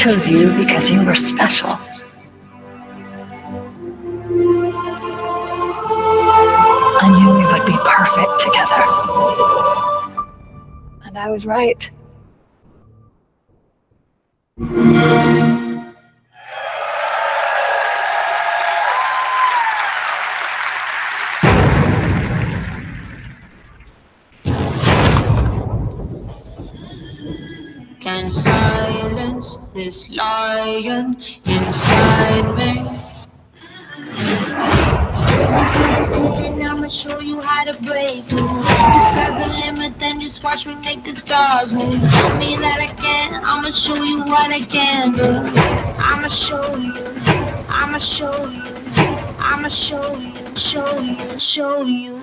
chose you because you were special. I knew we would be perfect together. And I was right. Can silence this lion inside me. And I'ma show you how to break through. The sky's the limit, then just watch me make the stars move. Tell me that I can, I'ma show you what I can do. I'ma show you, I'ma show you, I'ma show you, show you, show you.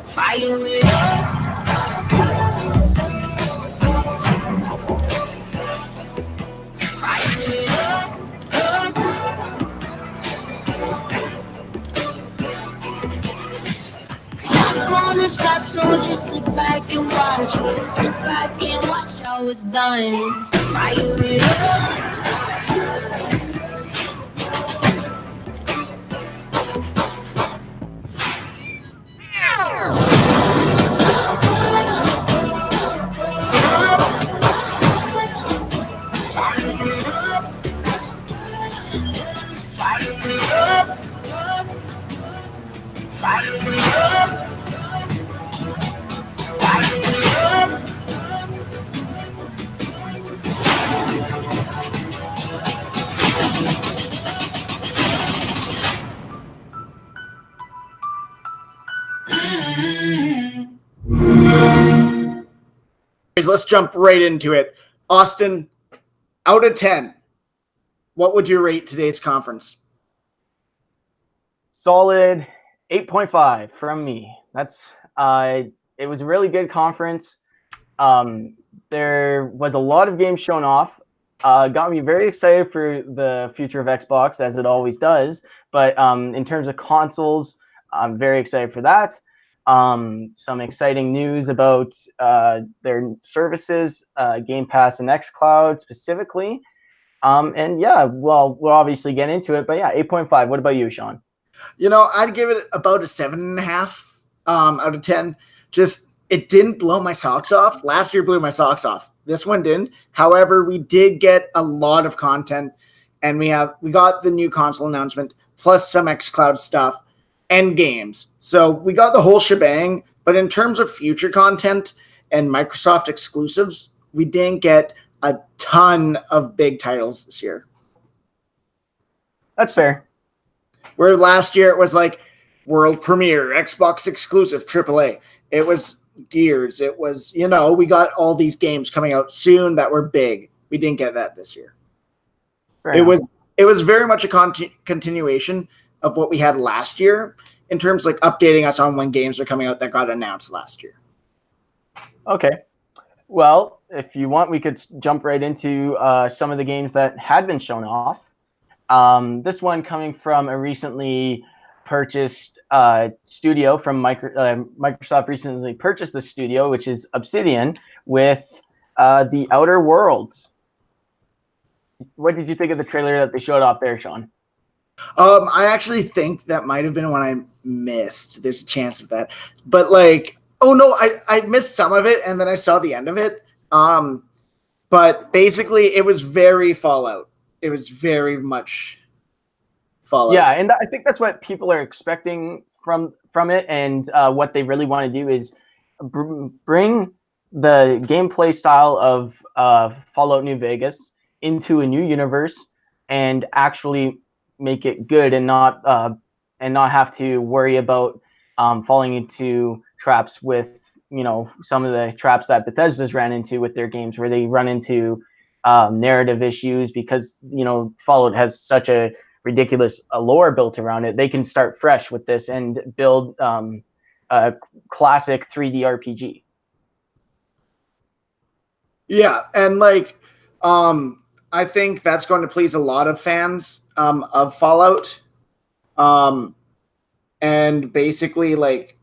Fire it up. Fire it up, up. Gonna stop, so just sit back and watch me. Sit back and watch how it's done. Fire it up. Let's jump right into it. Austin, out of 10, what would you rate today's conference? Solid 8.5 from me. That's it was a really good conference. There was a lot of games shown off. Got me very excited for the future of Xbox, as it always does. But in terms of consoles, I'm very excited for that. Some exciting news about their services, Game Pass and xCloud specifically. And yeah, well, we'll obviously get into it. But yeah, 8.5. What about you, Sean? You know, I'd give it about a 7.5 out of 10. Just, it didn't blow my socks off. Last year blew my socks off. This one didn't. However, we did get a lot of content, and we got the new console announcement, plus some xCloud stuff and games. So we got the whole shebang, but in terms of future content and Microsoft exclusives, we didn't get a ton of big titles this year. That's fair. Where last year it was like world premiere, Xbox exclusive, AAA. It was Gears. It was, you know, we got all these games coming out soon that were big. We didn't get that this year. It was very much a continuation of what we had last year in terms of like updating us on when games are coming out that got announced last year. Okay. Well, if you want, we could jump right into some of the games that had been shown off. This one coming from a recently purchased studio from Microsoft recently purchased the studio, which is Obsidian, with The Outer Worlds. What did you think of the trailer that they showed off there, Sean? I actually think that might have been one I missed. There's a chance of that. But like, oh no, I missed some of it and then I saw the end of it. But basically it was very Fallout. It was very much Fallout. Yeah, and I think that's what people are expecting from it, and what they really want to do is bring the gameplay style of Fallout New Vegas into a new universe and actually make it good and not have to worry about falling into traps with, you know, some of the traps that Bethesda's ran into with their games, where they run into narrative issues because, you know, Fallout has such a ridiculous lore built around it. They can start fresh with this and build a classic 3D RPG. Yeah, and like I think that's going to please a lot of fans of Fallout. And basically, like,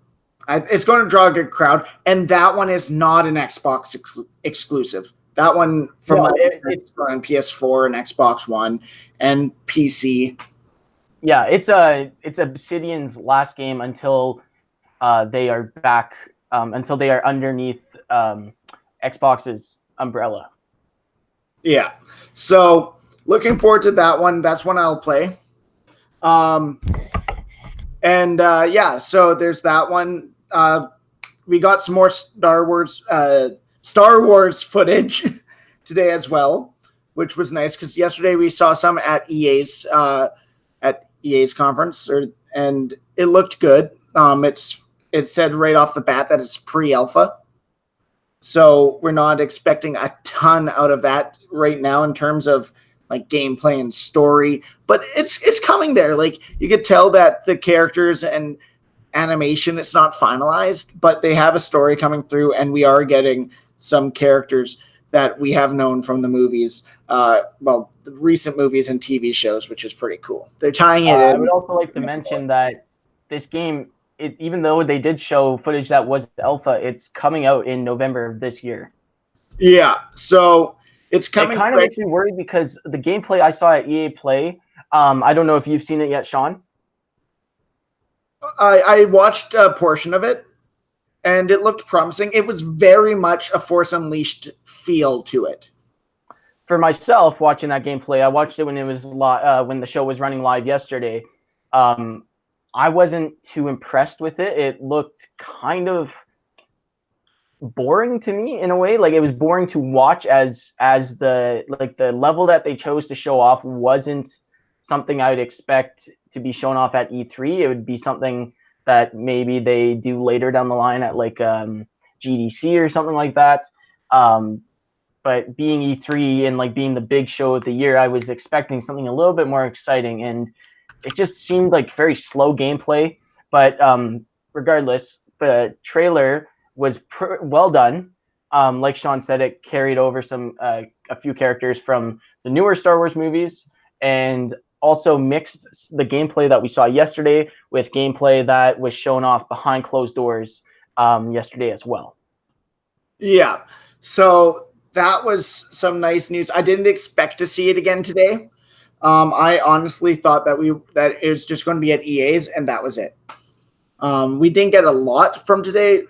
it's going to draw a good crowd. And that one is not an Xbox exclusive. That one from No, it's on PS4 and Xbox One and PC. Yeah, it's Obsidian's last game until they are back, until they are underneath Xbox's umbrella. Yeah. So looking forward to that one. That's one I'll play. Yeah, so there's that one. We got some more Star Wars footage today as well, which was nice because yesterday we saw some at EA's conference, and it looked good. It said right off the bat that it's pre-alpha, so we're not expecting a ton out of that right now in terms of like gameplay and story, but it's coming there. Like you could tell that the characters and animation, it's not finalized, but they have a story coming through, and we are getting some characters that we have known from the movies, the recent movies and TV shows, which is pretty cool. They're tying it in. I would also like to mention that this game, even though they did show footage that was alpha, it's coming out in November of this year. Yeah, so it's coming. It kind of makes me worried because the gameplay I saw at EA Play, I don't know if you've seen it yet, Sean. I watched a portion of it, and it looked promising. It was very much a Force Unleashed feel to it. For myself, watching that gameplay, I watched it when it was when the show was running live yesterday. I wasn't too impressed with it. It looked kind of boring to me in a way. Like it was boring to watch as the level that they chose to show off wasn't something I would expect to be shown off at E3. It would be something that maybe they do later down the line at like GDC or something like that. But being E3 and like being the big show of the year, I was expecting something a little bit more exciting, and it just seemed like very slow gameplay. But regardless, the trailer was well done. Like Sean said, it carried over a few characters from the newer Star Wars movies, and also mixed the gameplay that we saw yesterday with gameplay that was shown off behind closed doors yesterday as well. Yeah, so that was some nice news. I didn't expect to see it again today. I honestly thought that it was just going to be at EA's, and that was it. We didn't get a lot from today,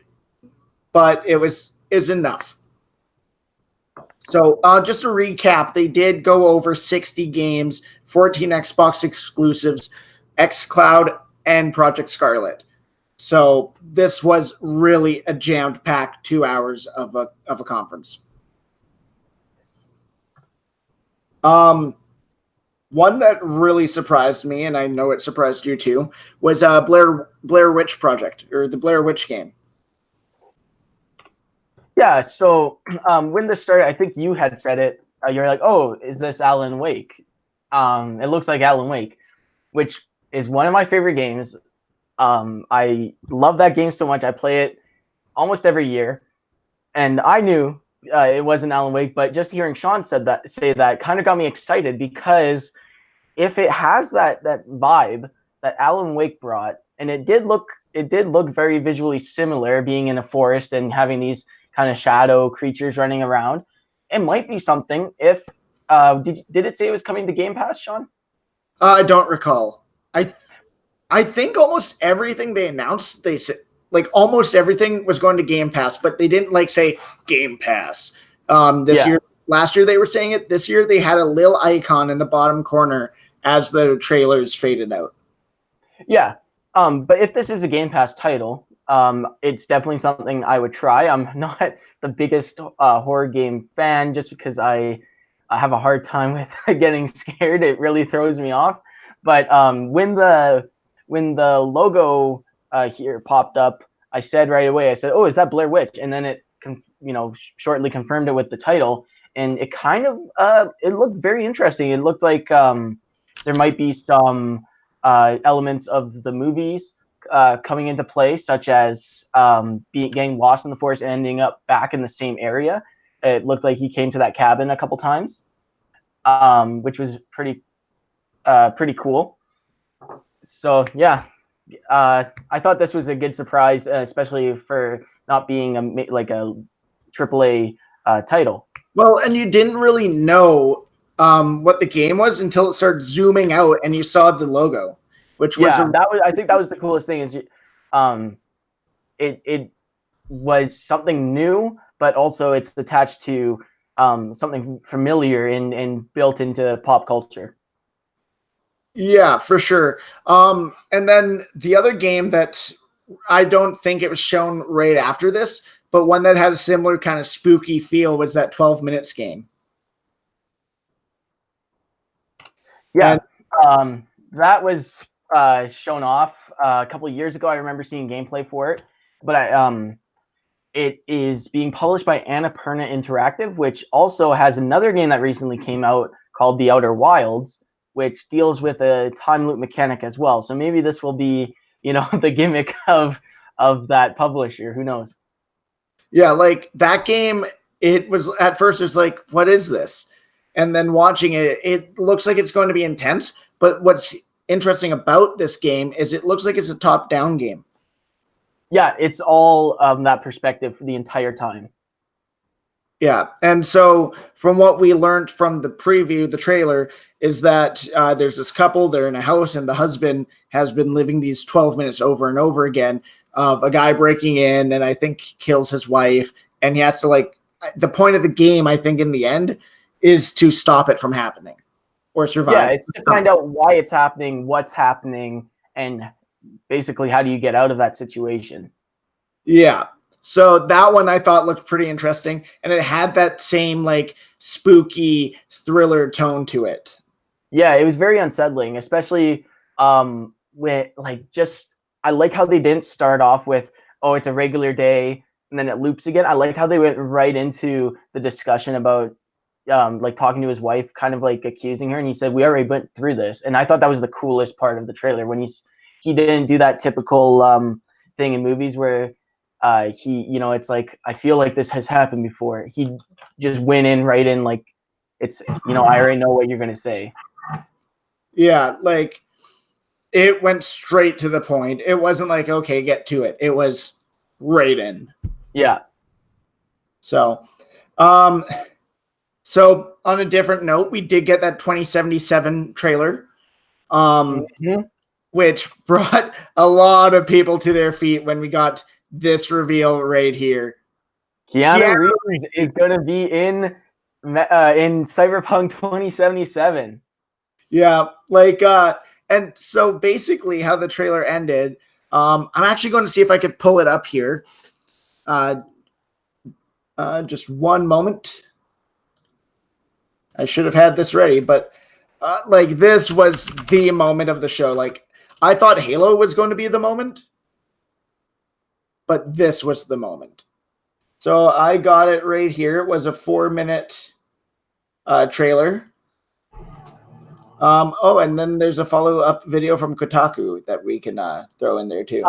but it was enough. So just to recap, they did go over 60 games, 14 Xbox exclusives, xCloud, and Project Scarlet. So this was really a jammed-packed 2 hours of a conference. One that really surprised me, and I know it surprised you too, was Blair Witch Project, or the Blair Witch game. Yeah, so when this started, I think you had said it. You're like, oh, is this Alan Wake? It looks like Alan Wake, which is one of my favorite games. I love that game so much. I play it almost every year. And I knew it wasn't Alan Wake, but just hearing Sean say that kind of got me excited, because if it has that vibe that Alan Wake brought, and it did look very visually similar, being in a forest and having these kind of shadow creatures running around, it might be something. If did it say it was coming to Game Pass, Sean? I don't recall. I think almost everything they announced, they said like almost everything was going to Game Pass, but they didn't say Game Pass. Year, last year they were saying it. This year they had a little icon in the bottom corner as the trailers faded out. Yeah, but if this is a Game Pass title, it's definitely something I would try. I'm not the biggest horror game fan, just because I have a hard time with getting scared. It really throws me off. But when the logo here popped up, I said right away, I said, "Oh, is that Blair Witch?" And then it shortly confirmed it with the title, and it kind of it looked very interesting. It looked like there might be some elements of the movies coming into play, such as getting lost in the forest and ending up back in the same area. It looked like he came to that cabin a couple times, which was pretty cool. So yeah, I thought this was a good surprise, especially for not being a AAA title. Well, and you didn't really know what the game was until it started zooming out and you saw the logo, which was I think that was the coolest thing is it was something new, but also it's attached to something familiar and built into pop culture. Yeah, for sure. And then the other game that I don't think it was shown right after this, but one that had a similar kind of spooky feel was that 12 Minutes game. Yeah, that was shown off a couple of years ago. I remember seeing gameplay for it, but it is being published by Annapurna Interactive, which also has another game that recently came out called The Outer Wilds, which deals with a time loop mechanic as well. So maybe this will be, the gimmick of that publisher. Who knows? Yeah, like that game, it was at first it's like, what is this? And then watching it, it looks like it's going to be intense. But what's interesting about this game is it looks like it's a top-down game. Yeah, it's all that perspective for the entire time. Yeah, and so from what we learned from the preview, the trailer, is that there's this couple, they're in a house, and the husband has been living these 12 minutes over and over again of a guy breaking in and I think kills his wife, and he has to, the point of the game, I think, in the end, is to stop it from happening or survive. Yeah, it's to find out why it's happening, what's happening, and basically how do you get out of that situation. Yeah. So that one I thought looked pretty interesting, and it had that same spooky thriller tone to it. Yeah, it was very unsettling, especially with I like how they didn't start off with, oh, it's a regular day and then it loops again. I like how they went right into the discussion about talking to his wife, kind of accusing her, and he said, we already went through this. And I thought that was the coolest part of the trailer, when he didn't do that typical thing in movies where it's like, I feel like this has happened before. He just went in right in it's, I already know what you're going to say. Yeah, it went straight to the point. It wasn't like, okay, get to it. It was right in. Yeah. So, on a different note, we did get that 2077 trailer, which brought a lot of people to their feet when we got this reveal right here. Keanu Reeves is going to be in Cyberpunk 2077. Yeah, and so basically how the trailer ended, I'm actually going to see if I could pull it up here. Just one moment. I should have had this ready, but this was the moment of the show. I thought Halo was going to be the moment, but this was the moment. So I got it right here. It was a 4-minute trailer. And then there's a follow-up video from Kotaku that we can throw in there too.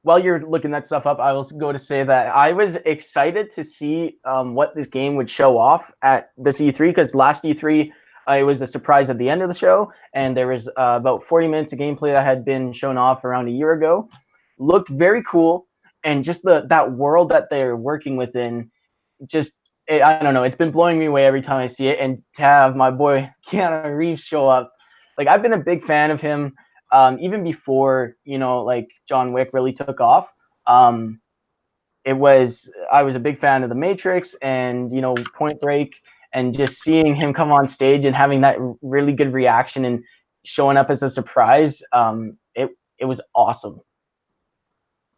While you're looking that stuff up, I will go to say that I was excited to see what this game would show off at this E3, because last E3 it was a surprise at the end of the show, and there was about 40 minutes of gameplay that had been shown off around a year ago. Looked very cool, and just that world that they're working within, I don't know, it's been blowing me away every time I see it. And to have my boy Keanu Reeves show up, I've been a big fan of him even before, John Wick really took off. I was a big fan of The Matrix and, Point Break, and just seeing him come on stage and having that really good reaction and showing up as a surprise, it was awesome.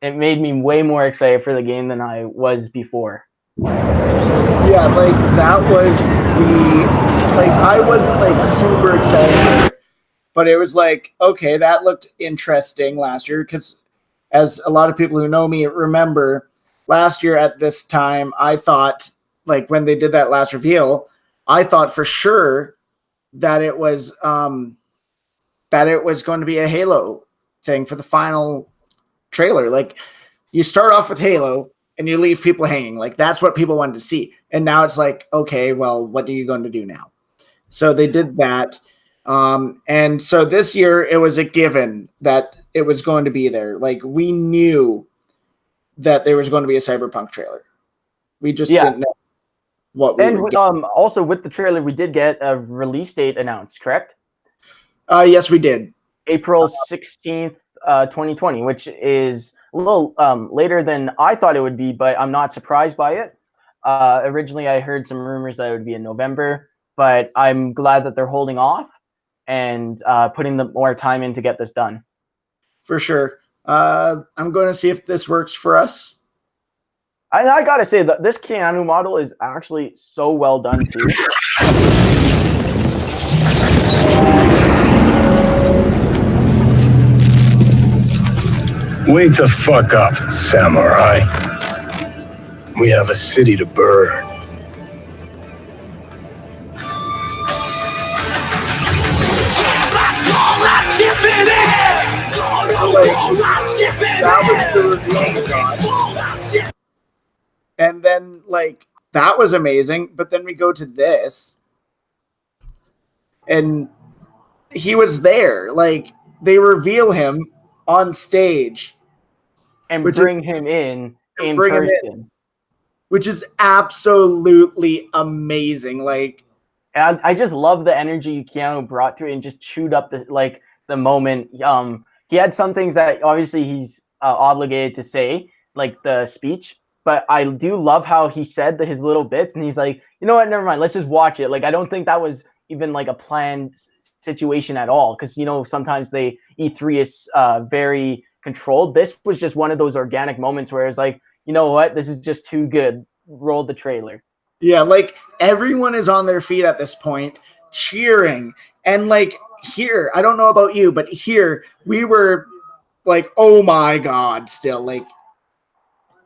It made me way more excited for the game than I was before. Yeah, that was I wasn't super excited for it, but it was okay, that looked interesting last year, because as a lot of people who know me remember, last year at this time, I thought, when they did that last reveal, I thought for sure that it was going to be a Halo thing for the final trailer. You start off with Halo and you leave people hanging. That's what people wanted to see. And now it's okay, well, what are you going to do now? So they did that. And so this year it was a given that it was going to be there. We knew that there was going to be a Cyberpunk trailer. We just didn't know. what we And would get. also with the trailer, we did get a release date announced, correct? Yes, we did. April 16th, 2020, which is a little later than I thought it would be, but I'm not surprised by it. Originally, I heard some rumors that it would be in November, but I'm glad that they're holding off and putting the more time in to get this done. For sure. I'm going to see if this works for us. I gotta say that this Keanu model is actually so well done too. Wait the fuck up, samurai. We have a city to burn. That was the reveal. And then, like, that was amazing. But then we go to this, and he was there. Like, they reveal him on stage And Which bring him in bring him in. person. which is absolutely amazing. Like, And I just love the energy Keanu brought to it and just chewed up the moment. He had some things that obviously he's obligated to say, like the speech, but I do love how he said his little bits, and he's like, you know what, never mind, let's just watch it. Like, I don't think that was even like a planned situation at all, because sometimes E3 is very controlled. This was just one of those organic moments where it's like, you know what, this is just too good. Roll the trailer. yeah, like everyone is on their feet at this point, cheering. And like here, I don't know about you, but here we were like, oh my God, still. Like,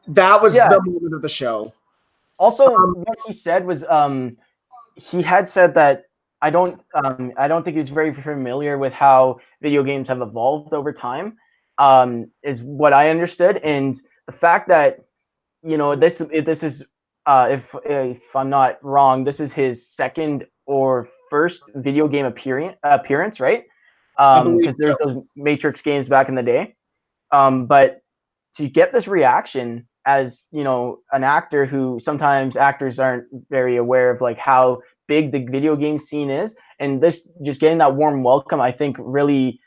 that was Yeah. the moment of the show. Also, what he said was he had said that I don't think he was very familiar with how video games have evolved over time, is what I understood. And the fact that this is if I'm not wrong, this is his second or first video game appearance, right? Because there's those Matrix games back in the day. But to get this reaction as an actor who sometimes actors aren't very aware of, like, how big the video game scene is, and this just getting that warm welcome, I think really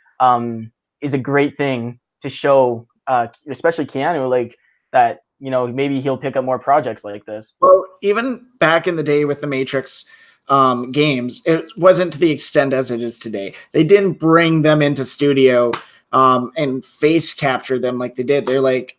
is a great thing to show, especially Keanu, like that. Maybe he'll pick up more projects like this. Well, even back in the day with the Matrix games, it wasn't to the extent as it is today. They didn't bring them into studio and face capture them like they did. They're like,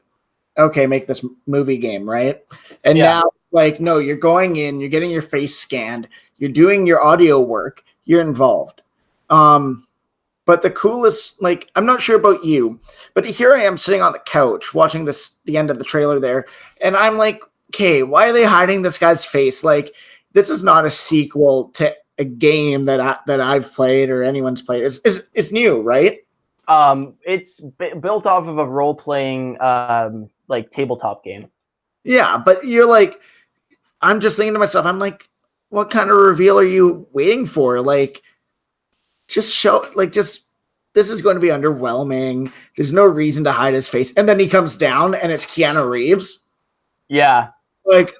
okay, make this movie game, right? And now, like, no, you're going in, you're getting your face scanned, you're doing your audio work, you're involved. But the coolest, like, I'm not sure about you, but here I am sitting on the couch watching the end of the trailer there, and I'm like, okay, why are they hiding this guy's face? Like, this is not a sequel to a game that I've played or anyone's played. It's new, right? It's built off of a role-playing like tabletop game. Yeah, but you're like, I'm just thinking to myself, I'm like, what kind of reveal are you waiting for? Like, just show, like, this is going to be underwhelming. There's no reason to hide his face. And then he comes down and it's Keanu Reeves. Yeah. Like,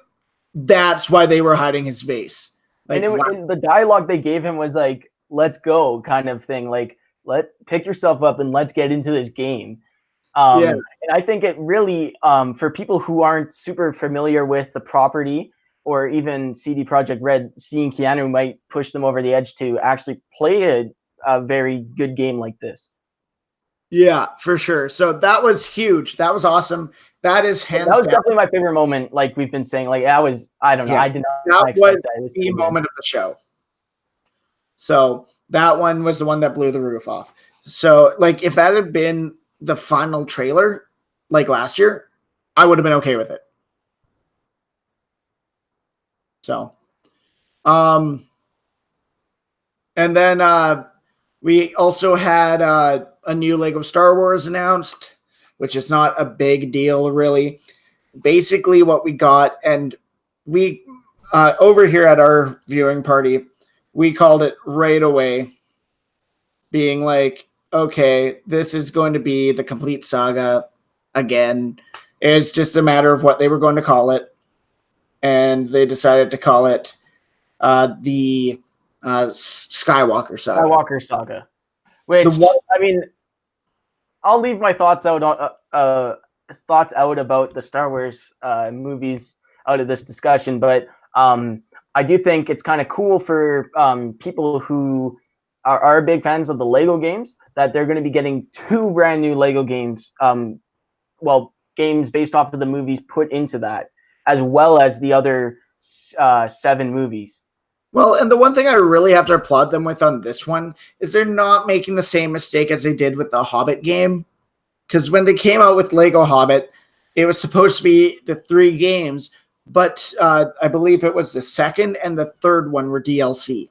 that's why they were hiding his face. Like, and the dialogue they gave him was like, let's go kind of thing. Like, pick yourself up and let's get into this game. And I think it really, for people who aren't super familiar with the property or even CD Projekt Red, seeing Keanu might push them over the edge to actually play a very good game like this. Yeah, for sure. So that was huge. That was awesome. That is hands down. That was definitely my favorite moment. Like we've been saying, like that was, I don't know. Yeah, I did not expect that. It was the moment of the show. So that one was the one that blew the roof off. So, like, if that had been the final trailer, like last year, I would have been okay with it. So, and then we also had a new Lego Star Wars announced, which is not a big deal, really. Basically, what we got, and we over here at our viewing party, we called it right away, being like, okay, this is going to be the complete saga again. It's just a matter of what they were going to call it. and they decided to call it the Skywalker Saga. Skywalker Saga. Which I mean, I'll leave my thoughts out about the Star Wars movies out of this discussion, but I do think it's kind of cool for people who are big fans of the Lego games that they're going to be getting 2 brand new Lego games, games based off of the movies put into that, as well as the other 7 movies. Well, and the one thing I really have to applaud them with on this one is they're not making the same mistake as they did with the Hobbit game. Because when they came out with Lego Hobbit, it was supposed to be the 3 games, but I believe it was the second and the third one were DLC.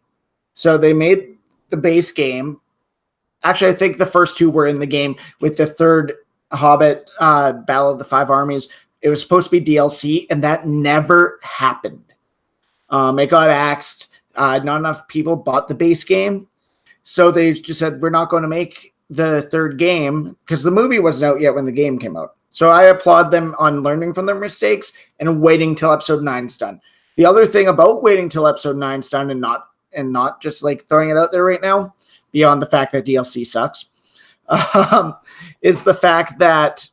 So they made the base game. Actually, I think the first 2 were in the game. With the third Hobbit, Battle of the Five Armies, it was supposed to be DLC, and that never happened. It got axed. Not enough people bought the base game. So they just said, we're not going to make the third game because the movie wasn't out yet when the game came out. So I applaud them on learning from their mistakes and waiting till episode 9's done. The other thing about waiting till episode 9's done and not just like throwing it out there right now, beyond the fact that DLC sucks, is the fact that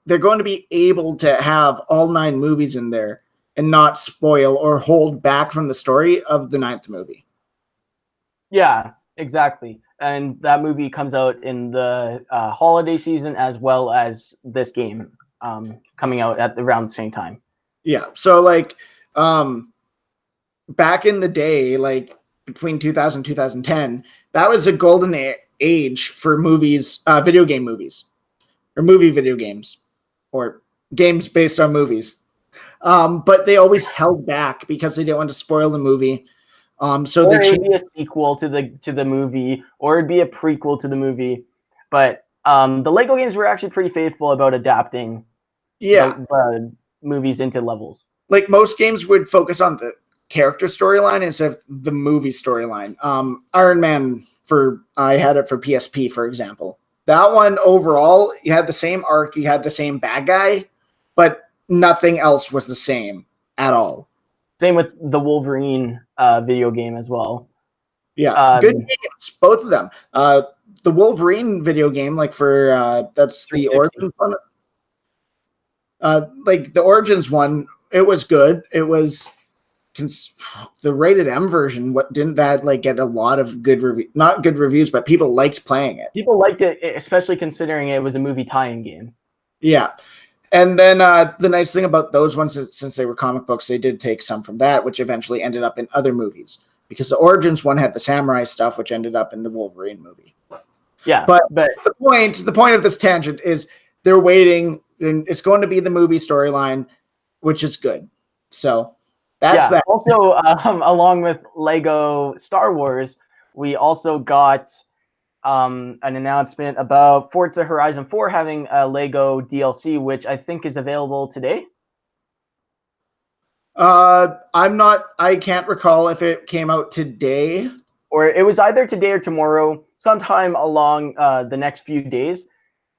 they're going to be able to have all 9 movies in there and not spoil or hold back from the story of the 9th movie. Yeah, exactly. And that movie comes out in the holiday season as well as this game coming out at around the same time. Yeah. So like back in the day, like between 2000 and 2010, that was a golden age for movies, video game movies, or movie video games, or games based on movies. But they always held back because they didn't want to spoil the movie. So or it'd be a sequel to the movie, or it'd be a prequel to the movie. But the Lego games were actually pretty faithful about adapting the movies into levels. Like most games would focus on the character storyline instead of the movie storyline. Iron Man, I had it for PSP, for example. That one overall, you had the same arc, you had the same bad guy, but nothing else was the same at all. Same with the Wolverine video game as well. Yeah, good games, both of them. The Wolverine video game, like for that's the Origins one. Like the Origins one, it was good. It was the rated M version. What didn't that like get a lot of not good reviews, but people liked playing it. People liked it, especially considering it was a movie tie-in game. Yeah. And then the nice thing about those ones, since they were comic books, they did take some from that, which eventually ended up in other movies. Because the Origins one had the samurai stuff, which ended up in the Wolverine movie. Yeah, but the point of this tangent is they're waiting, and it's going to be the movie storyline, which is good. So that's that. Also, along with Lego Star Wars, we also got an announcement about Forza Horizon 4 having a Lego DLC, which I think is available today. I can't recall if it came out today. Or it was either today or tomorrow, sometime along the next few days.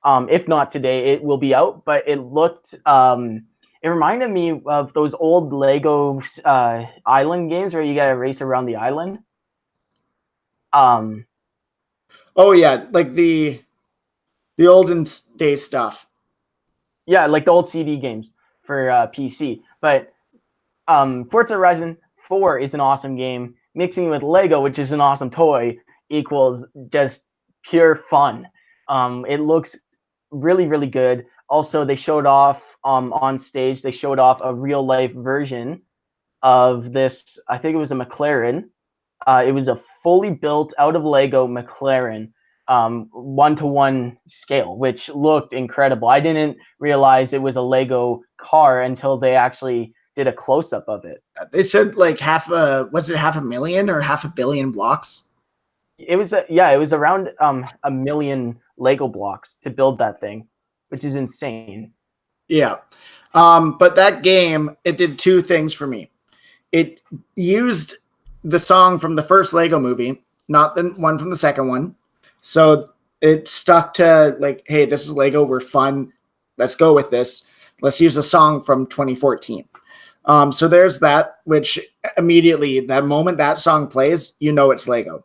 If not today, it will be out. But it looked, it reminded me of those old Lego island games where you got to race around the island. Oh yeah, like the olden day stuff. Yeah, like the old CD games for PC. But Forza Horizon 4 is an awesome game. Mixing with Lego, which is an awesome toy, equals just pure fun. It looks really, really good. Also, they showed off on stage, they showed off a real life version of this. I think it was a McLaren. It was a fully built out of Lego McLaren, 1-to-1 scale, which looked incredible. I didn't realize it was a Lego car until they actually did a close-up of it. They said like was it 500,000 or 500 million blocks? It was it was around 1 million Lego blocks to build that thing, which is insane. Yeah. But that game, it did 2 things for me. It used the song from the first Lego movie, not the one from the second one. So it stuck to like, hey, this is Lego, we're fun. Let's go with this. Let's use a song from 2014. So there's that, which immediately, that moment that song plays, you know it's Lego.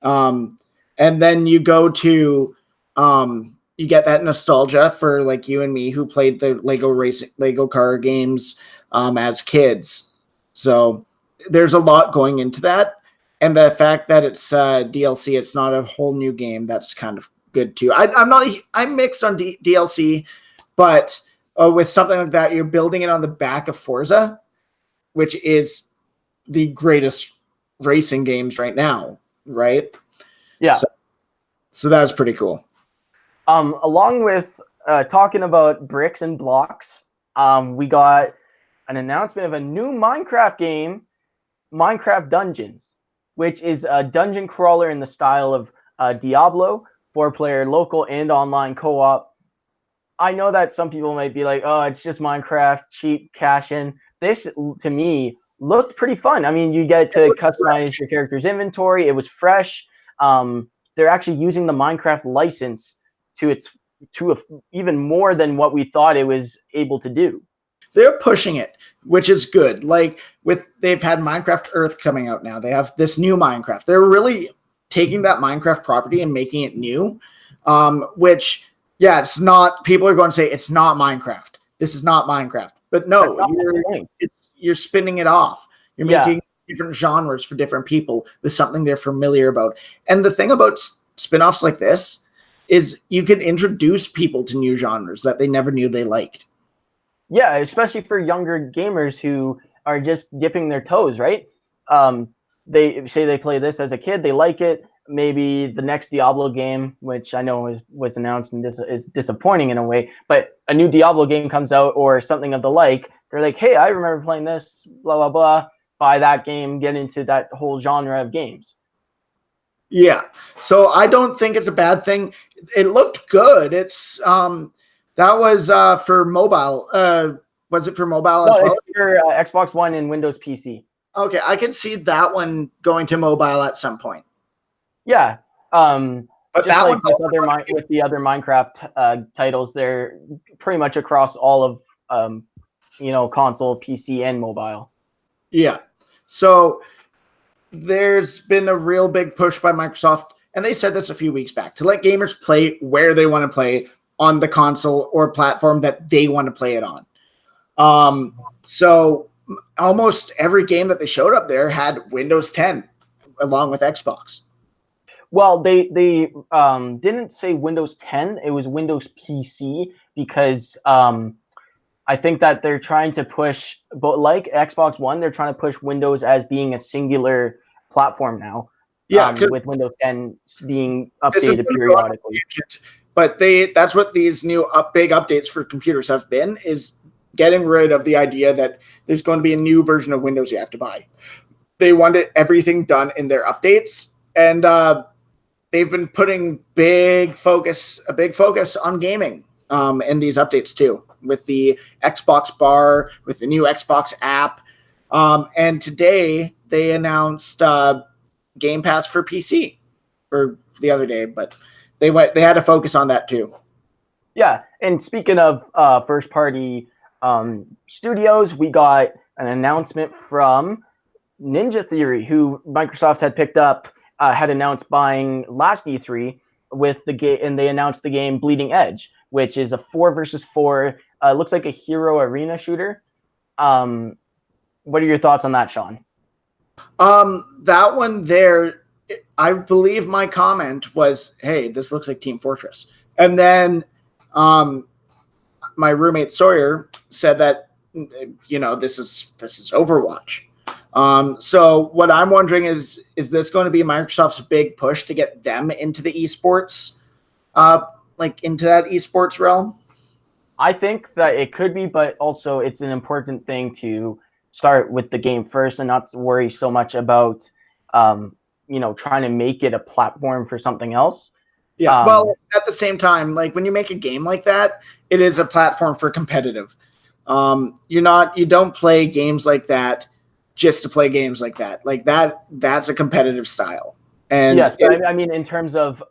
And then you go to, you get that nostalgia for like you and me who played the Lego car games as kids. So there's a lot going into that. And the fact that it's DLC, it's not a whole new game. That's kind of good too. I'm mixed on DLC, but with something like that, you're building it on the back of Forza, which is the greatest racing games right now, right? Yeah. So that was pretty cool. Along with talking about bricks and blocks, we got an announcement of a new Minecraft game, Minecraft Dungeons, which is a dungeon crawler in the style of Diablo, 4-player local and online co-op. I know that some people might be like, oh, it's just Minecraft, cheap cash in. This, to me, looked pretty fun. I mean, you get to customize your character's inventory. It was fresh. They're actually using the Minecraft license to even more than what we thought it was able to do. They're pushing it, which is good. Like they've had Minecraft Earth coming out now. They have this new Minecraft. They're really taking that Minecraft property and making it new, which, yeah, it's not, people are going to say it's not Minecraft. This is not Minecraft. But no, you're spinning it off. You're making different genres for different people with something they're familiar about. And the thing about spin-offs like this is you can introduce people to new genres that they never knew they liked. Yeah, especially for younger gamers who are just dipping their toes, right? They say they play this as a kid, they like it. Maybe the next Diablo game, which I know was announced and is disappointing in a way, but a new Diablo game comes out or something of the like, they're like, hey, I remember playing this, blah, blah, blah. Buy that game, get into that whole genre of games. Yeah. So I don't think it's a bad thing. It looked good. It's that was for mobile. Was it for mobile as well? It's for Xbox One and Windows PC. Okay, I could see that one going to mobile at some point. Yeah. But just that like with the other Minecraft titles, they're pretty much across all of console, PC, and mobile. Yeah. So there's been a real big push by Microsoft, and they said this a few weeks back, to let gamers play where they want to play on the console or platform that they want to play it on. So almost every game that they showed up there had Windows 10 along with Xbox. Well, they didn't say Windows 10. It was Windows PC because I think that they're trying to push, but like Xbox One, they're trying to push Windows as being a singular platform now. Yeah, with Windows 10 being updated periodically. But that's what these new big updates for computers have been, is getting rid of the idea that there's going to be a new version of Windows you have to buy. They wanted everything done in their updates, and they've been putting a big focus on gaming in these updates too, with the Xbox Bar, with the new Xbox app. And today they announced Game Pass for PC, or the other day, but they had a focus on that too. Yeah, and speaking of first party studios, we got an announcement from Ninja Theory, who Microsoft had picked up, had announced buying last E3 with the game, and they announced the game Bleeding Edge, which is a 4 versus 4. Looks like a hero arena shooter. What are your thoughts on that, Sean? That one there, I believe my comment was, hey, this looks like Team Fortress. And then my roommate Sawyer said that, this is Overwatch. So what I'm wondering is this going to be Microsoft's big push to get them into the esports, into that esports realm? I think that it could be, but also it's an important thing to start with the game first and not to worry so much about, trying to make it a platform for something else. Yeah. Well, at the same time, like when you make a game like that, it is a platform for competitive. You don't play games like that just to play games like that. Like that's a competitive style. And yes, but I mean, in terms of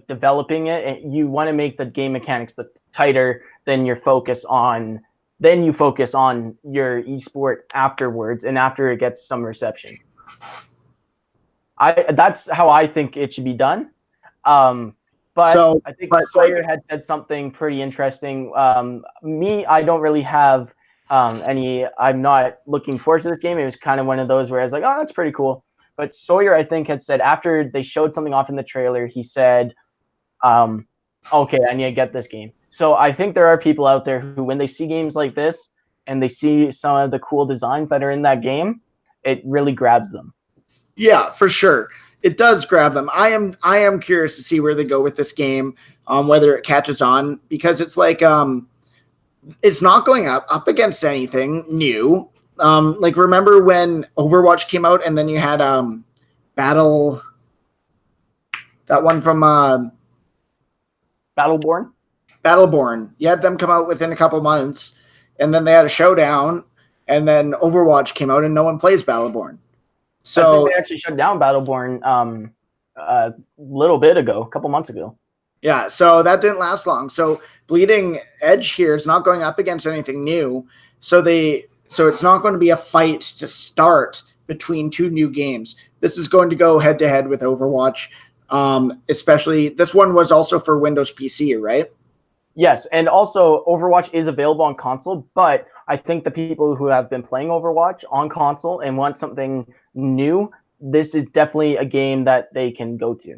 developing it, you want to make the game mechanics tighter than your focus on then you focus on your esport afterwards and after it gets some reception. That's how I think it should be done. But So, I think but Sawyer had said something pretty interesting. I don't really have any. I'm not looking forward to this game. It was kind of one of those where I was like, oh, that's pretty cool. But Sawyer, I think, had said after they showed something off in the trailer, he said, okay, I need to get this game. So I think there are people out there who, when they see games like this and they see some of the cool designs that are in that game, it really grabs them. Yeah, for sure. It does grab them. I am curious to see where they go with this game, whether it catches on, because it's like it's not going up against anything new. Like, remember when Overwatch came out and then you had Battle, that one from Battleborn. You had them come out within a couple months, and then they had a showdown, and then Overwatch came out and no one plays Battleborn. So I think they actually shut down Battleborn a little bit ago, a couple months ago. Yeah, so that didn't last long. So Bleeding Edge here is not going up against anything new. So it's not going to be a fight to start between two new games. This is going to go head to head with Overwatch. Especially this one was also for Windows PC, right? Yes, and also Overwatch is available on console, but I think the people who have been playing Overwatch on console and want something new, this is definitely a game that they can go to.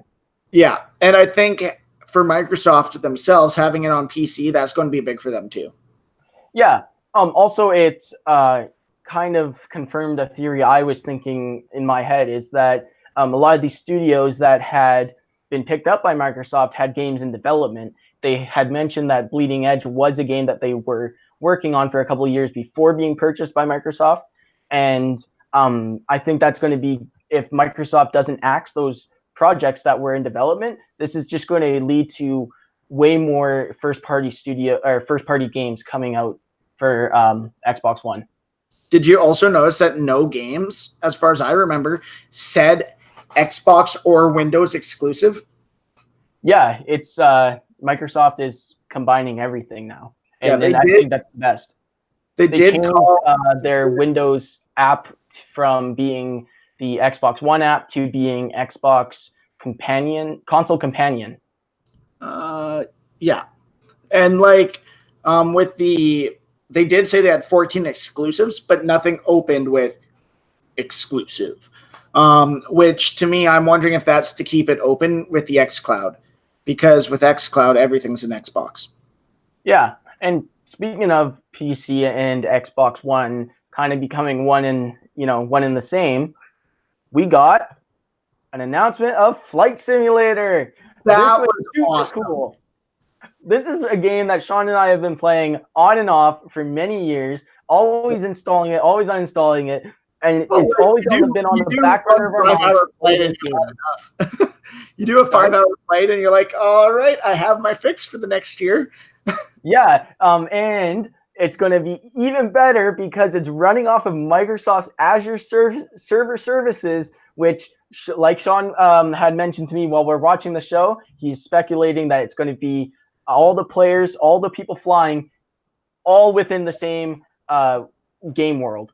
Yeah, and I think for Microsoft themselves, having it on PC, that's going to be big for them too. Yeah. Also, it's kind of confirmed a theory I was thinking in my head, is that a lot of these studios that had been picked up by Microsoft had games in development. They had mentioned that Bleeding Edge was a game that they were working on for a couple of years before being purchased by Microsoft. And I think that's going to be, if Microsoft doesn't axe those projects that were in development, this is just going to lead to way more first-party games coming out for Xbox One. Did you also notice that no games, as far as I remember, said Xbox or Windows exclusive? Yeah, it's Microsoft is combining everything now, and I think that's the best. They did changed their Windows app from being the Xbox One app to being Xbox Console Companion. Yeah, and like they did say they had 14 exclusives, but nothing opened with exclusive. Which to me, I'm wondering if that's to keep it open with the xCloud, because with xCloud, everything's an Xbox. Yeah, and speaking of PC and Xbox One kind of becoming one in the same, we got an announcement of Flight Simulator. That was super awesome. Cool. This is a game that Sean and I have been playing on and off for many years, always installing it, always uninstalling it. And it's always been on the back burner of our minds. You do a 5-hour flight and you're like, all right, I have my fix for the next year. Yeah, and it's going to be even better because it's running off of Microsoft's Azure server services, which, like Sean had mentioned to me while we're watching the show, he's speculating that it's going to be all the players, all the people flying, all within the same game world.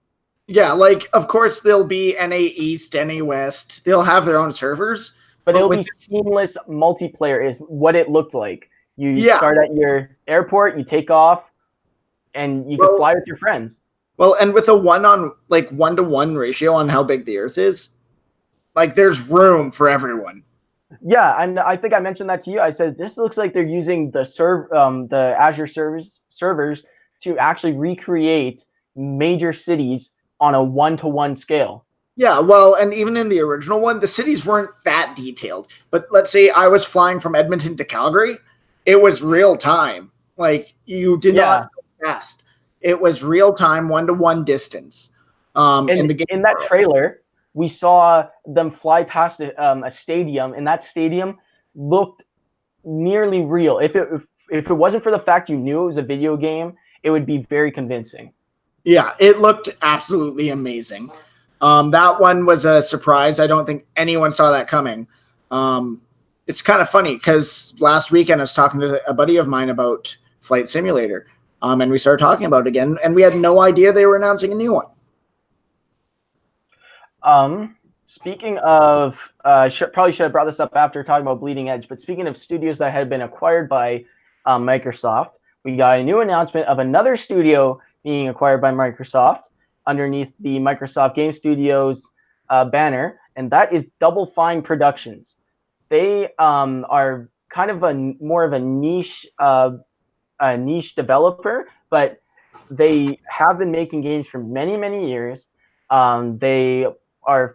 Yeah, like, of course, there'll be NA East, NA West. They'll have their own servers. But it'll be seamless multiplayer is what it looked like. You start at your airport, you take off, and you can fly with your friends. Well, and with a 1-to-1 ratio on how big the Earth is, like, there's room for everyone. Yeah, and I think I mentioned that to you. I said, this looks like they're using the Azure servers to actually recreate major cities on a 1-to-1 scale. Yeah, well, and even in the original one, the cities weren't that detailed. But let's say I was flying from Edmonton to Calgary, it was real time. Like, you did not go fast. It was real time, 1-to-1 distance. In that trailer, we saw them fly past a stadium, and that stadium looked nearly real. If it wasn't for the fact you knew it was a video game, it would be very convincing. Yeah, it looked absolutely amazing. That one was a surprise. I don't think anyone saw that coming. It's kind of funny because last weekend I was talking to a buddy of mine about Flight Simulator, And we started talking about it again, and we had no idea they were announcing a new one. Speaking of, probably should have brought this up after talking about Bleeding Edge, but speaking of studios that had been acquired by Microsoft, we got a new announcement of another studio being acquired by Microsoft underneath the Microsoft Game Studios banner, and that is Double Fine Productions. They are kind of more of a niche developer, but they have been making games for many, many years. They are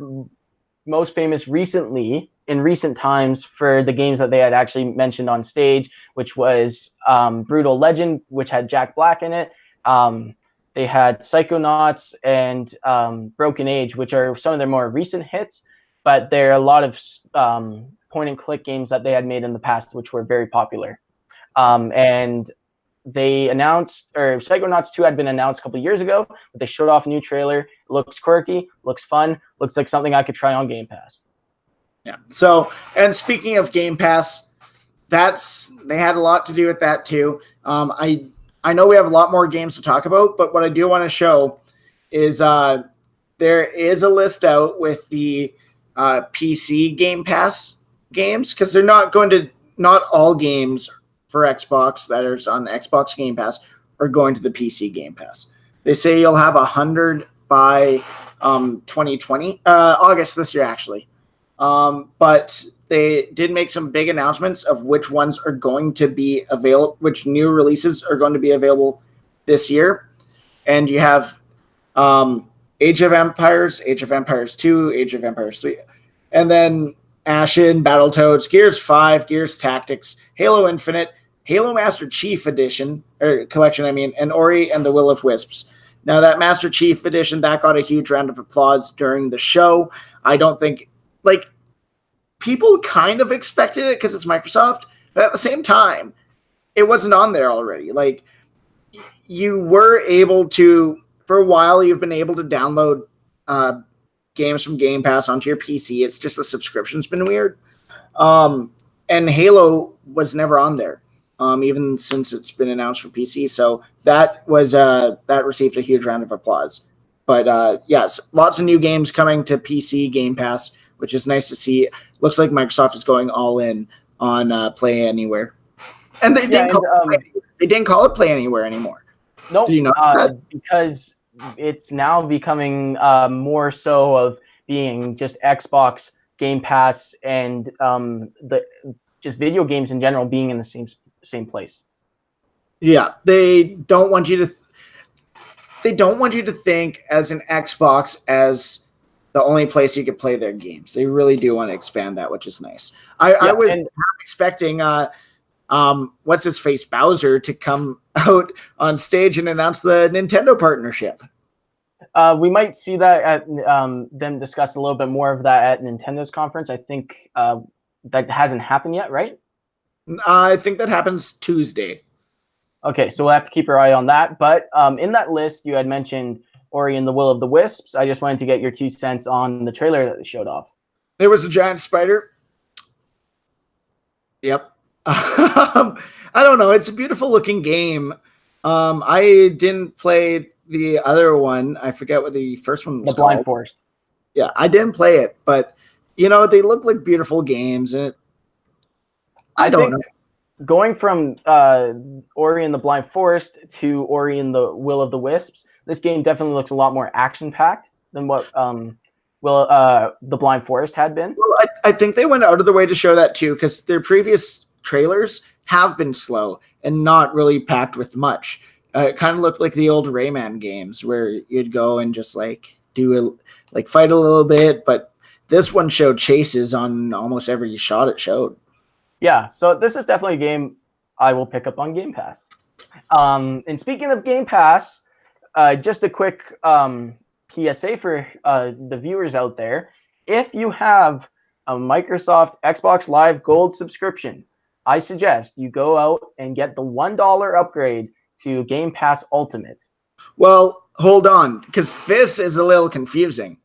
most famous in recent times for the games that they had actually mentioned on stage, which was Brutal Legend, which had Jack Black in it. They had Psychonauts and Broken Age, which are some of their more recent hits, but there are a lot of point-and-click games that they had made in the past, which were very popular. And they announced, or Psychonauts 2 had been announced a couple of years ago, but they showed off a new trailer. It looks quirky, looks fun, looks like something I could try on Game Pass. Yeah. So, and speaking of Game Pass, they had a lot to do with that too. I know we have a lot more games to talk about, but what I do want to show is there is a list out with the PC Game Pass games, because they're not all games for Xbox that are on Xbox Game Pass are going to the PC Game Pass. They say you'll have 100 by 2020, August this year actually. But they did make some big announcements of which ones are going to be available, which new releases are going to be available this year. And you have Age of Empires 2, Age of Empires 3, and then Ashen, Battletoads, Gears 5, Gears Tactics, Halo Infinite, Halo Master Chief Edition, or collection, and Ori and the Will of Wisps. Now, that Master Chief Edition, that got a huge round of applause during the show. I don't think, people kind of expected it because it's Microsoft, but at the same time, it wasn't on there already. You were able to, for a while, you've been able to download games from Game Pass onto your PC. It's just the subscription's been weird. And Halo was never on there, even since it's been announced for PC. So that was that received a huge round of applause. But yes, lots of new games coming to PC Game Pass, which is nice to see. Looks like Microsoft is going all in on Play Anywhere, and they didn't call it Play Anywhere anymore. No, Do you know because it's now becoming more so of being just Xbox Game Pass and just video games in general being in the same place. Yeah, they don't want you to think as an Xbox as the only place you could play their games. They really do want to expand that, which is nice. I was expecting what's his face, Bowser, to come out on stage and announce the Nintendo partnership. We might see that at them discuss a little bit more of that at Nintendo's conference. I think that hasn't happened yet, right? I think that happens Tuesday. Okay, so we'll have to keep our eye on that. But in that list, you had mentioned Ori and the Will of the Wisps. I just wanted to get your 2 cents on the trailer that they showed off. There was a giant spider. Yep. I don't know. It's a beautiful looking game. I didn't play the other one. I forget what the first one was called. The Blind Forest. Yeah, I didn't play it, but they look like beautiful games, and I don't know. Going from Ori and the Blind Forest to Ori and the Will of the Wisps, this game definitely looks a lot more action-packed than what the Blind Forest had been. Well, I think they went out of the way to show that too, because their previous trailers have been slow and not really packed with much. It kind of looked like the old Rayman games where you'd go and just fight a little bit, but this one showed chases on almost every shot it showed. Yeah, so this is definitely a game I will pick up on Game Pass. And speaking of Game Pass, just a quick PSA for the viewers out there. If you have a Microsoft Xbox Live Gold subscription, I suggest you go out and get the $1 upgrade to Game Pass Ultimate. Well, hold on, because this is a little confusing.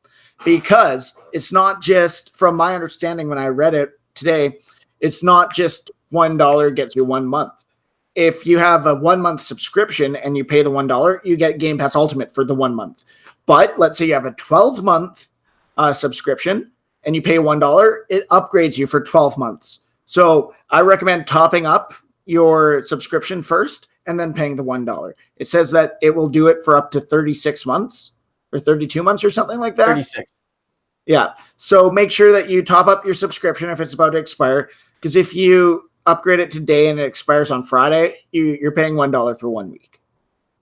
Because it's not just, from my understanding when I read it today, it's not just $1 gets you 1 month. if you have a 1 month subscription and you pay the $1, you get Game Pass Ultimate for the 1 month. But let's say you have a 12-month subscription and you pay $1, it upgrades you for 12 months. So I recommend topping up your subscription first and then paying the $1. It says that it will do it for up to 36 months or 32 months or something like that. 36. Yeah. So make sure that you top up your subscription if it's about to expire, because if you upgrade it today and it expires on Friday, you're paying $1 for 1 week.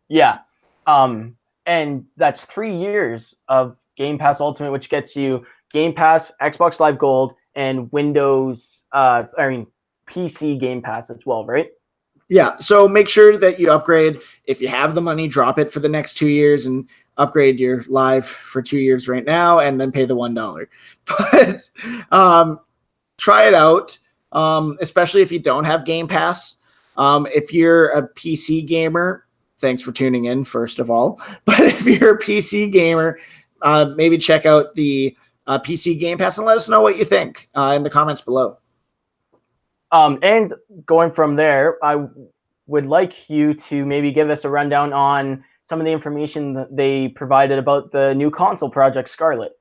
Yeah. And that's 3 years of Game Pass Ultimate, which gets you Game Pass, Xbox Live Gold, and Windows, PC Game Pass as well, right? Yeah. So make sure that you upgrade. If you have the money, drop it for the next 2 years and upgrade your Live for 2 years right now, and then pay the $1. But try it out, especially if you don't have Game Pass. If you're a PC gamer, thanks for tuning in, first of all. But if you're a PC gamer, maybe check out the PC Game Pass and let us know what you think in the comments below. And going from there, I would like you to maybe give us a rundown on some of the information that they provided about the new console, Project Scarlet.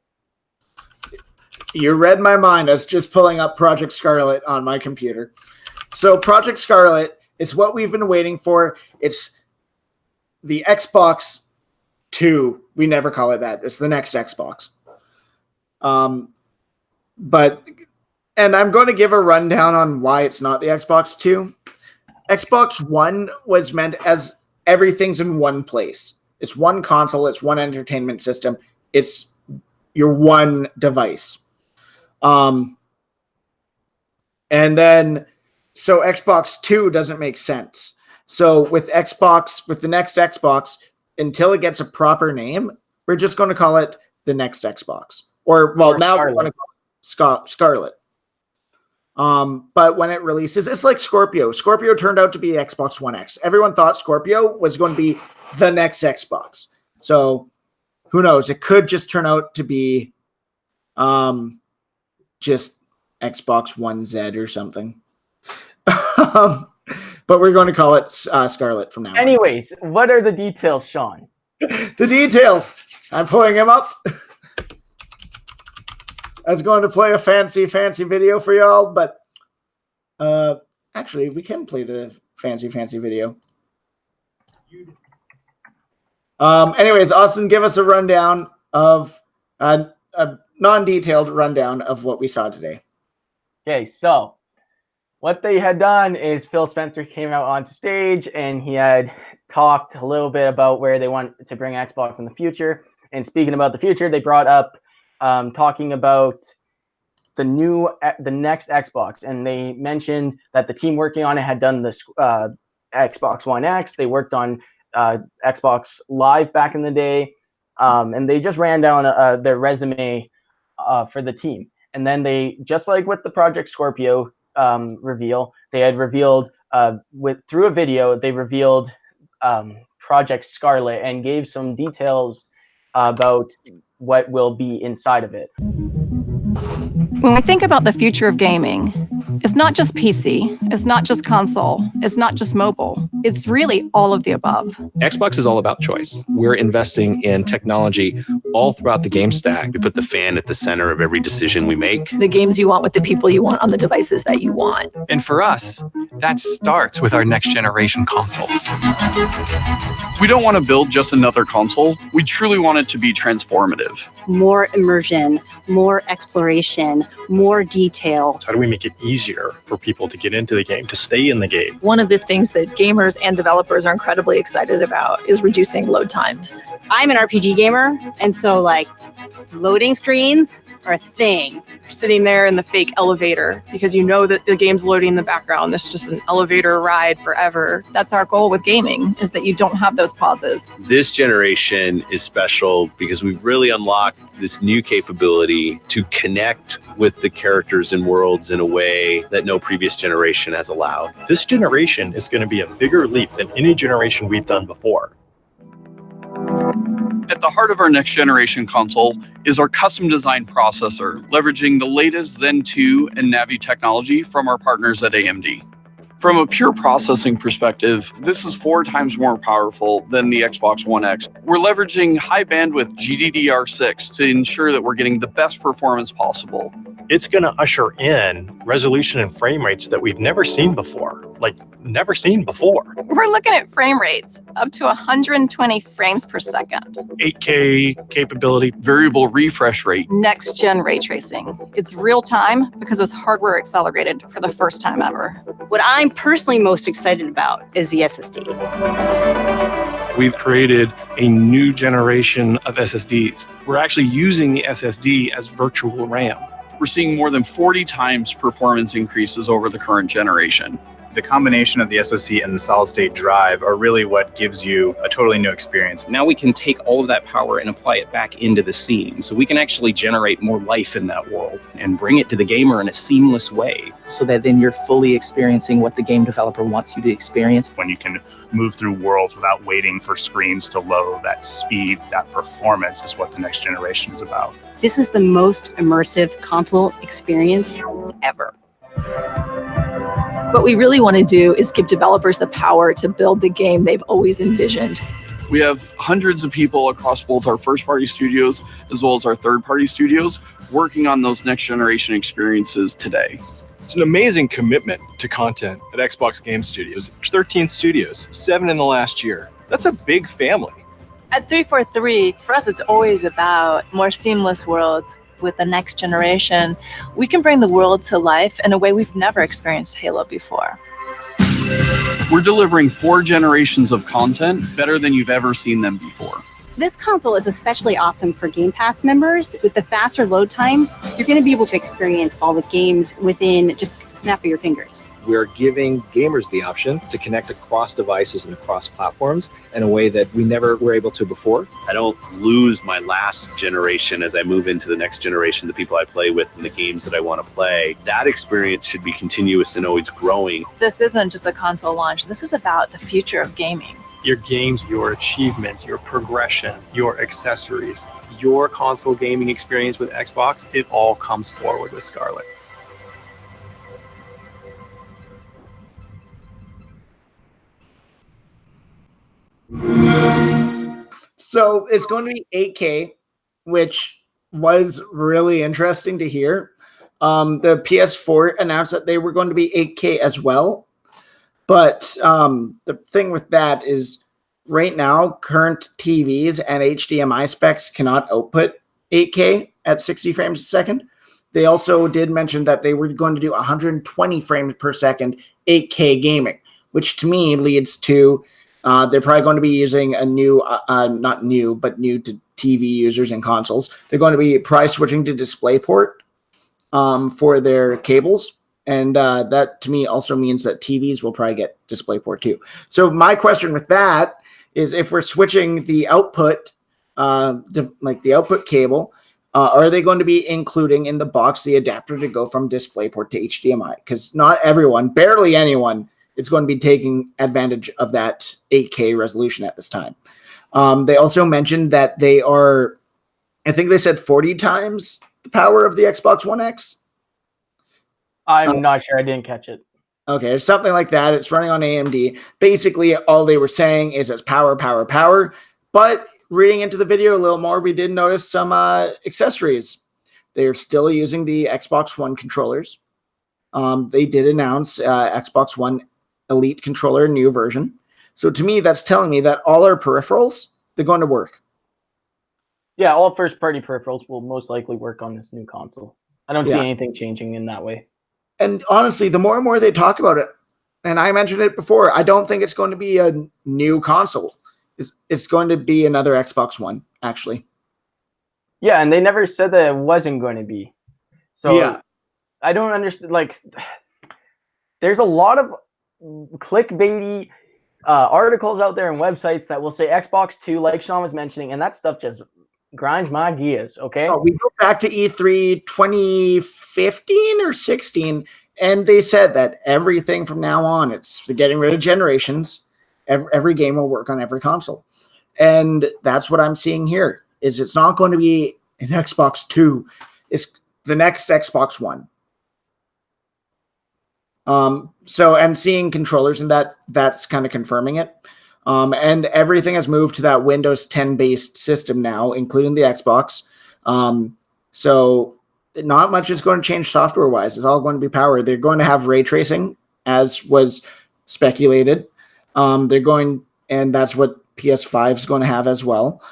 You read my mind. I was just pulling up Project Scarlet on my computer. So Project Scarlet is what we've been waiting for. It's the Xbox 2. We never call it that. It's the next Xbox. And I'm going to give a rundown on why it's not the Xbox 2. Xbox One was meant as everything's in one place. It's one console. It's one entertainment system. It's your one device. And then, so Xbox 2 doesn't make sense. So with the next Xbox, until it gets a proper name, we're just going to call it the next Xbox. Or now we're going to call it Scarlet. But when it releases, it's like Scorpio. Scorpio turned out to be Xbox One X. Everyone thought Scorpio was going to be the next Xbox. So who knows? It could just turn out to be just Xbox One Z or something. But we're going to call it Scarlet from now on. Anyways, what are the details, Sean? The details. I'm pulling him up. I was going to play a fancy video for y'all, but actually, we can play the fancy video. Anyways, Austin, give us a rundown of a non-detailed rundown of what we saw today. Okay, so what they had done is Phil Spencer came out onto stage and he had talked a little bit about where they want to bring Xbox in the future. And speaking about the future, they brought up talking about the next Xbox, and they mentioned that the team working on it had done this Xbox One X. They worked on Xbox Live back in the day, and they just ran down their resume for the team. And then they, just like with the Project Scorpio reveal, they had revealed through a video, they revealed Project Scarlet and gave some details about what will be inside of it. When we think about the future of gaming, it's not just PC, it's not just console, it's not just mobile. It's really all of the above. Xbox is all about choice. We're investing in technology all throughout the game stack. We put the fan at the center of every decision we make. The games you want with the people you want on the devices that you want. And for us, that starts with our next generation console. We don't want to build just another console. We truly want it to be transformative. More immersion, more exploration, more detail. How do we make it easier for people to get into the game, to stay in the game? One of the things that gamers and developers are incredibly excited about is reducing load times. I'm an RPG gamer, and so loading screens are a thing. You're sitting there in the fake elevator because you know that the game's loading in the background. This is just an elevator ride forever. That's our goal with gaming, is that you don't have those pauses. This generation is special because we've really unlocked this new capability to connect with the characters and worlds in a way that no previous generation has allowed. This generation is going to be a bigger leap than any generation we've done before. At the heart of our next generation console is our custom design processor, leveraging the latest Zen 2 and Navi technology from our partners at AMD. From a pure processing perspective, this is 4 times more powerful than the Xbox One X. We're leveraging high bandwidth GDDR6 to ensure that we're getting the best performance possible. It's going to usher in resolution and frame rates that we've never seen before. Never seen before. We're looking at frame rates up to 120 frames per second. 8K capability. Variable refresh rate. Next gen ray tracing. It's real time because it's hardware accelerated for the first time ever. What I'm personally most excited about is the SSD. We've created a new generation of SSDs. We're actually using the SSD as virtual RAM. We're seeing more than 40 times performance increases over the current generation. The combination of the SoC and the solid state drive are really what gives you a totally new experience. Now we can take all of that power and apply it back into the scene. So we can actually generate more life in that world and bring it to the gamer in a seamless way. So that then you're fully experiencing what the game developer wants you to experience. When you can move through worlds without waiting for screens to load, that speed, that performance is what the next generation is about. This is the most immersive console experience ever. What we really want to do is give developers the power to build the game they've always envisioned. We have hundreds of people across both our first-party studios as well as our third-party studios working on those next-generation experiences today. It's an amazing commitment to content at Xbox Game Studios. There's 13 studios, 7 in the last year. That's a big family. At 343, for us, it's always about more seamless worlds. With the next generation, we can bring the world to life in a way we've never experienced Halo before. We're delivering 4 generations of content better than you've ever seen them before. This console is especially awesome for Game Pass members. With the faster load times, you're going to be able to experience all the games within just a snap of your fingers. We are giving gamers the option to connect across devices and across platforms in a way that we never were able to before. I don't lose my last generation as I move into the next generation, the people I play with and the games that I want to play. That experience should be continuous and always growing. This isn't just a console launch. This is about the future of gaming. Your games, your achievements, your progression, your accessories, your console gaming experience with Xbox, it all comes forward with Scarlett. So it's going to be 8K, which was really interesting to hear. The PS4 announced that they were going to be 8K as well. But the thing with that is right now, current TVs and HDMI specs cannot output 8K at 60 frames a second. They also did mention that they were going to do 120 frames per second 8K gaming, which to me leads to they're probably going to be using a new, not new, but new to TV users and consoles. They're going to be probably switching to DisplayPort for their cables. And that to me also means that TVs will probably get DisplayPort too. So my question with that is if we're switching the output, like the output cable, are they going to be including in the box the adapter to go from DisplayPort to HDMI? Because not everyone, barely anyone, is going to be taking advantage of that 8K resolution at this time. They also mentioned that they are, I think they said 40 times the power of the Xbox One X. I'm not sure. I didn't catch it. Okay, something like that. It's running on AMD. Basically, all they were saying is it's power, power, power. But reading into the video a little more, we did notice some accessories. They are still using the Xbox One controllers. They did announce Xbox One Elite controller, new version. So to me, that's telling me that all our peripherals, they're going to work. Yeah, all first-party peripherals will most likely work on this new console. I don't see Yeah. anything changing in that way. And honestly, the more and more they talk about it, and I mentioned it before, I don't think it's going to be a new console. It's going to be another Xbox One, actually. Yeah, and they never said that it wasn't going to be. So Yeah. I don't understand. Like, there's a lot of clickbaity articles out there and websites that will say Xbox 2, like Sean was mentioning, and that stuff just grinds my gears, okay? We go back to E3 2015 or 16, and they said that everything from now on, it's getting rid of generations. Every game will work on every console. And that's what I'm seeing here, is it's not going to be an Xbox 2. It's the next Xbox One. And seeing controllers and that's kind of confirming it. And everything has moved to that Windows 10 based system now, including the Xbox. So not much is going to change software wise. It's all going to be power. They're going to have ray tracing, as was speculated. And that's what PS5 is going to have as well.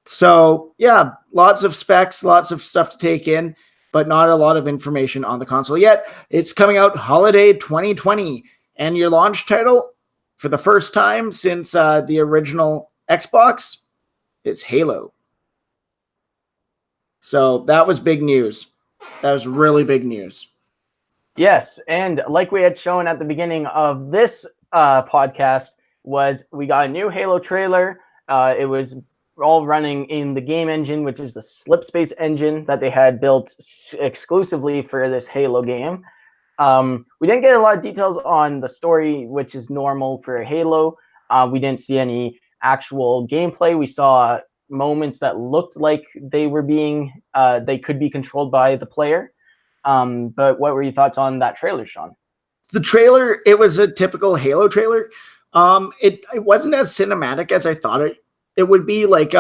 So yeah, lots of specs, lots of stuff to take in, but not a lot of information on the console yet. It's coming out holiday 2020, and your launch title for the first time since the original Xbox is Halo. So that was big news. That was really big news. Yes, and like we had shown at the beginning of this podcast, we got a new Halo trailer. It was all running in the game engine, which is the Slipspace engine that they had built exclusively for this Halo game. We didn't get a lot of details on the story, which is normal for Halo. We didn't see any actual gameplay. We saw moments that looked like they could be controlled by the player. But what were your thoughts on that trailer, Sean? The trailer, it was a typical Halo trailer. It wasn't as cinematic as I thought it would be. Like,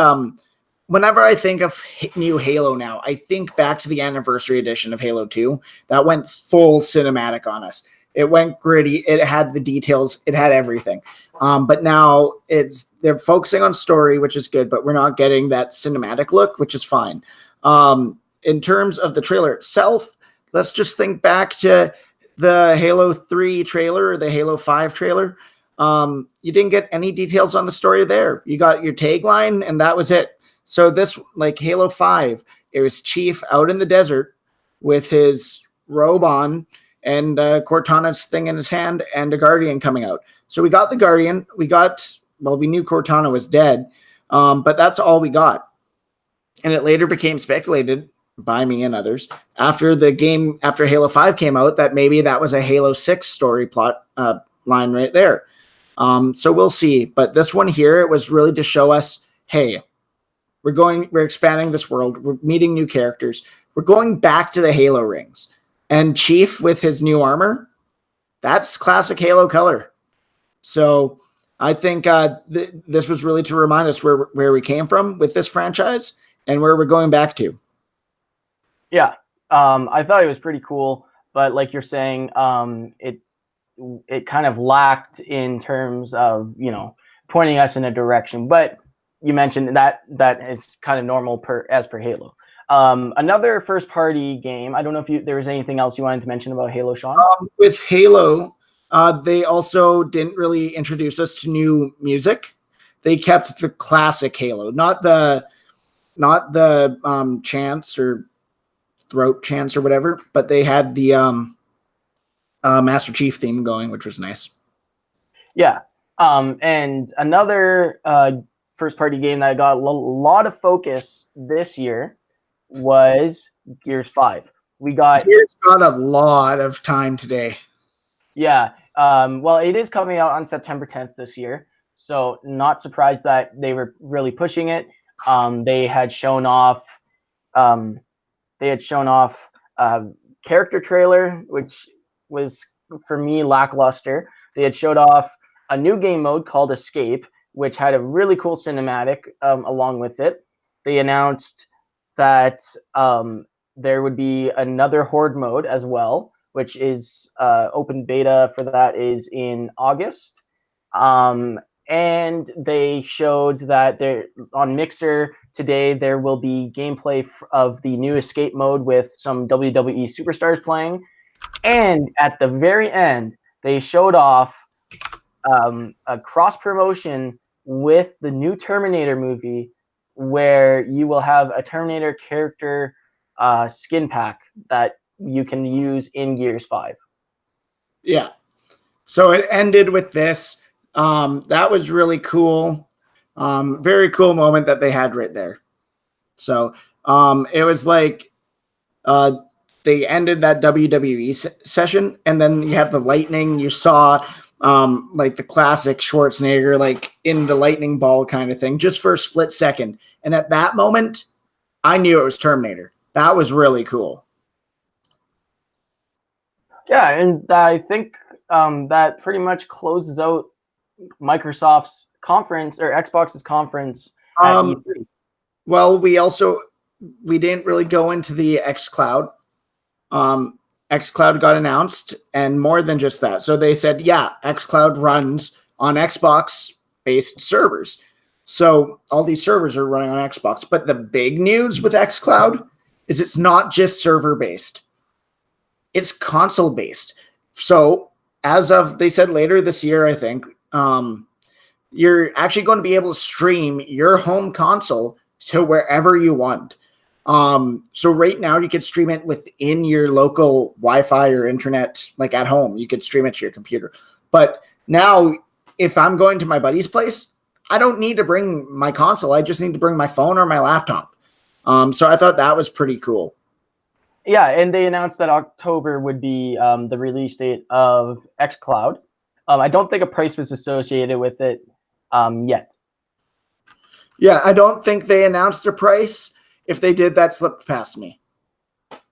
whenever I think of new Halo now, I think back to the anniversary edition of Halo 2 that went full cinematic on us. It went gritty. It had the details. It had everything. But now they're focusing on story, which is good, but we're not getting that cinematic look, which is fine. In terms of the trailer itself, let's just think back to the Halo 3 trailer or the Halo 5 trailer. You didn't get any details on the story there. You got your tagline and that was it. So this, like Halo 5, it was Chief out in the desert with his robe on and Cortana's thing in his hand and a Guardian coming out. So we got the Guardian. We knew Cortana was dead, but that's all we got. And it later became speculated by me and others after Halo 5 came out that maybe that was a Halo 6 story plot line right there. So we'll see. But this one here, it was really to show us, hey, we're expanding this world. We're meeting new characters. We're going back to the Halo rings. And Chief with his new armor, that's classic Halo color. So I think this was really to remind us where we came from with this franchise and where we're going back to. Yeah, I thought it was pretty cool, but like you're saying, it kind of lacked in terms of, pointing us in a direction. But you mentioned that is kind of normal as per Halo. Another first-party game. I don't know if there was anything else you wanted to mention about Halo, Sean? With Halo, they also didn't really introduce us to new music. They kept the classic Halo, not the chants or throat chants or whatever, but they had the Master Chief theme going, which was nice. Yeah. And another first-party game that got a lot of focus this year was Gears 5. Gears got a lot of time today. Yeah. Well, it is coming out on September 10th this year, so not surprised that they were really pushing it. They had shown off character trailer, which was for me lackluster. They had showed off a new game mode called Escape, which had a really cool cinematic along with it. They announced that there would be another Horde mode as well, which is open beta for that is in August. And they showed that on Mixer today, there will be gameplay of the new Escape mode with some WWE superstars playing. And at the very end, they showed off a cross promotion with the new Terminator movie, where you will have a Terminator character skin pack that you can use in Gears 5. Yeah. So it ended with this. That was really cool. Very cool moment that they had right there. So it was like they ended that WWE session, and then you have the lightning. You saw like the classic Schwarzenegger, like in the lightning ball kind of thing, just for a split second. And at that moment, I knew it was Terminator. That was really cool. Yeah, and I think that pretty much closes out Microsoft's conference or Xbox's conference at E3. Well, we didn't really go into the xCloud. xCloud got announced, and more than just that. So they said, yeah, xCloud runs on Xbox-based servers. So all these servers are running on Xbox. But the big news with xCloud is it's not just server-based. It's console-based. So as of, they said later this year, I think, you're actually going to be able to stream your home console to wherever you want. So right now you could stream it within your local Wi-Fi or internet, like at home. You could stream it to your computer. But now if I'm going to my buddy's place, I don't need to bring my console. I just need to bring my phone or my laptop. So I thought that was pretty cool. Yeah, and they announced that October would be the release date of xCloud. I don't think a price was associated with it yet. Yeah, I don't think they announced a price. If they did, that slipped past me.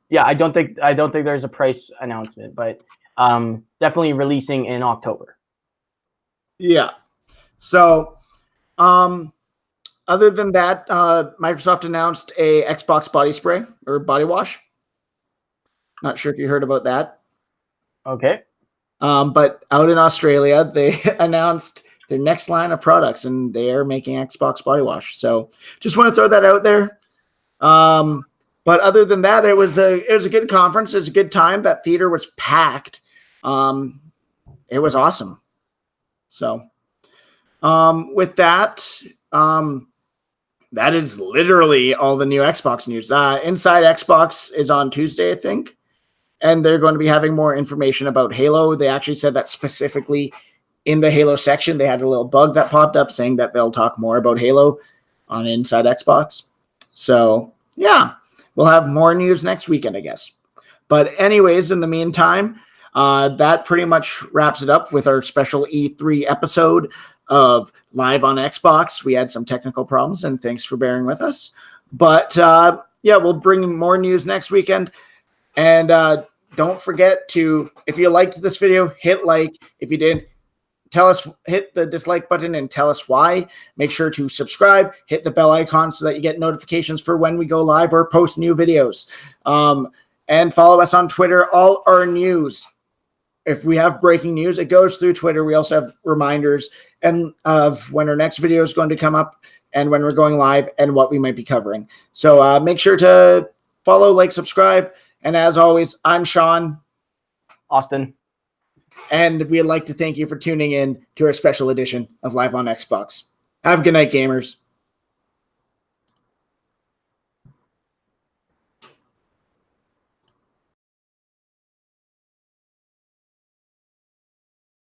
Yeah, I don't think there's a price announcement, but definitely releasing in October. Yeah. So, other than that, Microsoft announced a Xbox body spray or body wash. Not sure if you heard about that. Okay. But out in Australia, they announced their next line of products, and they are making Xbox body wash. So, just want to throw that out there. But other than that, it was a good conference. It was a good time. That theater was packed. It was awesome. So, with that, that is literally all the new Xbox news. Inside Xbox is on Tuesday, I think, and they're going to be having more information about Halo. They actually said that specifically in the Halo section. They had a little bug that popped up saying that they'll talk more about Halo on Inside Xbox. So, yeah, we'll have more news next weekend, I guess. But anyways, in the meantime, that pretty much wraps it up with our special E3 episode of Live on Xbox. We had some technical problems, and thanks for bearing with us. But, yeah, we'll bring more news next weekend. And don't forget to, if you liked this video, hit like. If you did, tell us, hit the dislike button and tell us why. Make sure to subscribe, hit the bell icon so that you get notifications for when we go live or post new videos. And follow us on Twitter. All our news, if we have breaking news, it goes through Twitter. We also have reminders and of when our next video is going to come up and when we're going live and what we might be covering. So make sure to follow, like, subscribe. And as always, I'm Sean. Austin. And we'd like to thank you for tuning in to our special edition of Live on Xbox. Have a good night, gamers.